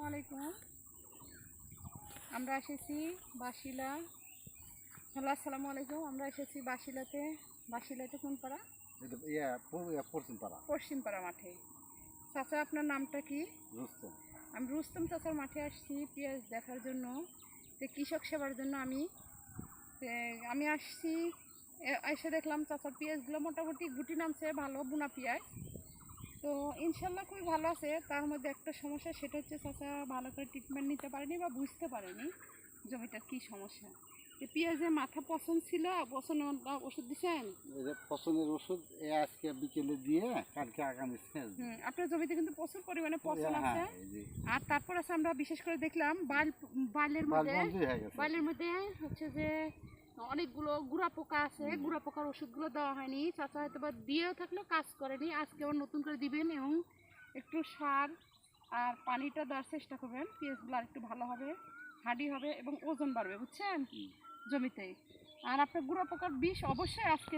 আসসালামু আলাইকুম। আমরা এসেছি বাসিলা। হ্যালো, আসসালামু আলাইকুম। আমরা এসেছি বাসিলাতে কোন পাড়া? পশ্চিমপাড়া মাঠে। চাচা, আপনার নামটা কি? রুস্তম। আমি রুস্তম চাচার মাঠে আসছি পেঁয়াজ দেখার জন্য, কৃষক সেবার জন্য। আমি আসছি, এসে দেখলাম চাচার পেঁয়াজগুলো মোটামুটি গুটি নামছে, ভালো বোনা পেঁয়াজ। তো ইনশাল্লাহ খুবই ভালো আছে। তার মধ্যে একটা সমস্যা, সেটা হচ্ছে চাচা ভালো করে ট্রিটমেন্ট নিতে পারেনি বা বুঝতে পারেনি জমিটার কী সমস্যা। পেঁয়াজের মাথা পছন্দ ছিল, পছন্দ ওষুধ দিচ্ছেন? পছন্দের ওষুধ আজকে বিকেলে দিয়ে কালকে আগামী আপনার জমিতে কিন্তু প্রচুর পরিমাণে পছন্দ আছে। আর তারপর আছে, আমরা বিশেষ করে দেখলাম বাইলের মধ্যে হচ্ছে যে অনেকগুলো গুড়া পোকা আছে। গুড়া পোকার ওষুধগুলো দেওয়া হয়নি। চাচা হয়তো বা দিয়েও থাকলেও কাজ করেনি। আজকে আবার নতুন করে দিবেন এবং একটু সার আর পানিটা দেওয়ার চেষ্টা করবেন। পেঁয়াজগুলো আর একটু ভালো হবে, হাঁড়ি হবে এবং ওজন বাড়বে, বুঝছেন, জমিতে। আর আপনার গুড়া পোকার বিষ অবশ্যই আজকে